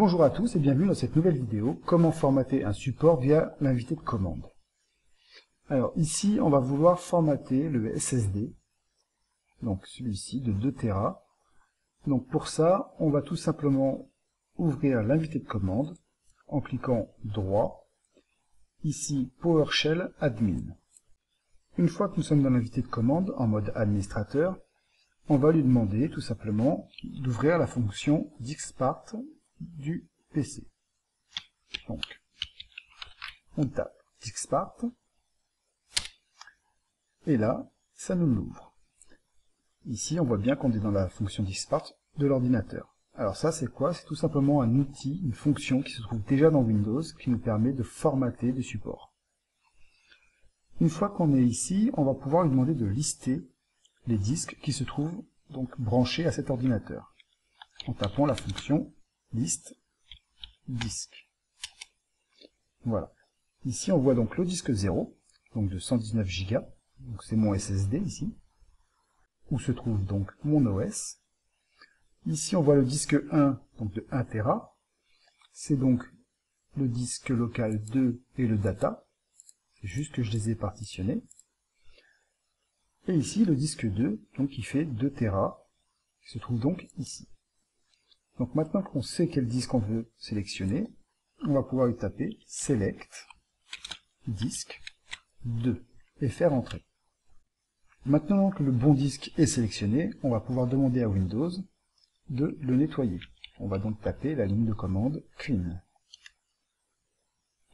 Bonjour à tous et bienvenue dans cette nouvelle vidéo, comment formater un support via l'invité de commande. Alors ici, on va vouloir formater le SSD, donc celui-ci de 2 Tera. Donc pour ça, on va tout simplement ouvrir l'invité de commande en cliquant droit, ici PowerShell Admin. Une fois que nous sommes dans l'invité de commande en mode administrateur, on va lui demander tout simplement d'ouvrir la fonction Diskstart du PC. Donc, on tape Diskstart, et là, ça nous l'ouvre. Ici, on voit bien qu'on est dans la fonction Diskstart de l'ordinateur. Alors ça, c'est quoi? C'est tout simplement un outil, une fonction qui se trouve déjà dans Windows, qui nous permet de formater des supports. Une fois qu'on est ici, on va pouvoir lui demander de lister les disques qui se trouvent donc branchés à cet ordinateur, en tapant la fonction list disque. Voilà. Ici, on voit donc le disque 0, donc de 119 Go, donc c'est mon SSD ici, où se trouve donc mon OS. Ici, on voit le disque 1, donc de 1 Tera, c'est donc le disque local 2 et le data, c'est juste que je les ai partitionnés. Et ici, le disque 2, donc qui fait 2 Tera, qui se trouve donc ici. Donc maintenant qu'on sait quel disque on veut sélectionner, on va pouvoir lui taper Select Disque 2 et faire entrer. Maintenant que le bon disque est sélectionné, on va pouvoir demander à Windows de le nettoyer. On va donc taper la ligne de commande Clean.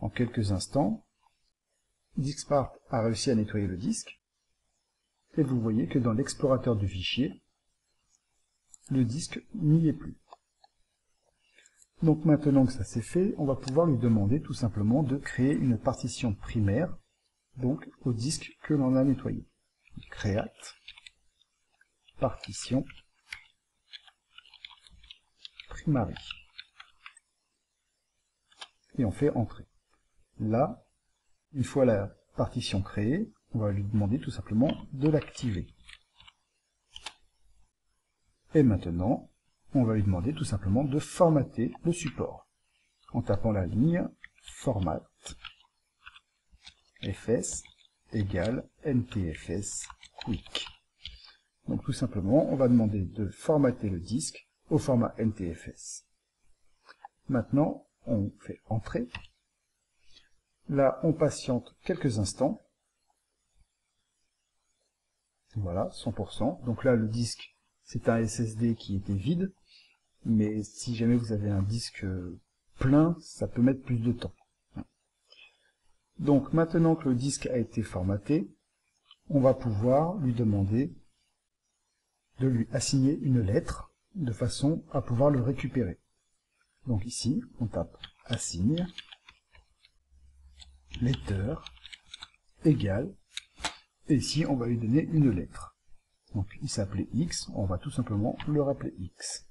En quelques instants, Diskstart a réussi à nettoyer le disque, et vous voyez que dans l'explorateur du fichier, le disque n'y est plus. Donc maintenant que ça c'est fait, on va pouvoir lui demander tout simplement de créer une partition primaire, donc au disque que l'on a nettoyé. Create partition primary. Et on fait entrer. Là, une fois la partition créée, on va lui demander tout simplement de l'activer. Et maintenant, on va lui demander tout simplement de formater le support, en tapant la ligne format fs égale ntfs quick. Donc tout simplement, on va demander de formater le disque au format ntfs. Maintenant, on fait entrer. Là, on patiente quelques instants. Voilà, 100%. Donc là, le disque, c'est un SSD qui était vide. Mais si jamais vous avez un disque plein, ça peut mettre plus de temps. Donc maintenant que le disque a été formaté, on va pouvoir lui demander de lui assigner une lettre de façon à pouvoir le récupérer. Donc ici, on tape assign letter égale, et ici on va lui donner une lettre. Donc il s'appelait X, on va tout simplement le rappeler X.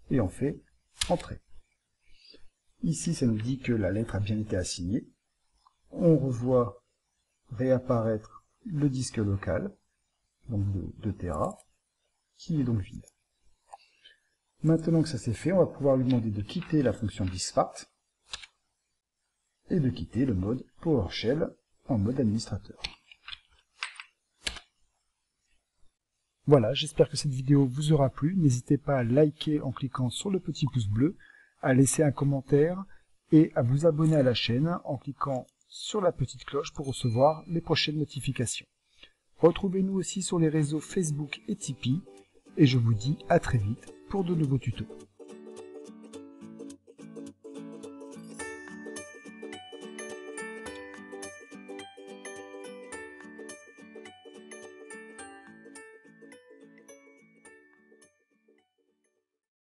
Et on fait entrer. Ici, ça nous dit que la lettre a bien été assignée. On revoit réapparaître le disque local, donc de 2 Tera, qui est donc vide. Maintenant que ça c'est fait, on va pouvoir lui demander de quitter la fonction Diskstart et de quitter le mode PowerShell en mode administrateur. Voilà, j'espère que cette vidéo vous aura plu. N'hésitez pas à liker en cliquant sur le petit pouce bleu, à laisser un commentaire et à vous abonner à la chaîne en cliquant sur la petite cloche pour recevoir les prochaines notifications. Retrouvez-nous aussi sur les réseaux Facebook et Tipeee et je vous dis à très vite pour de nouveaux tutos.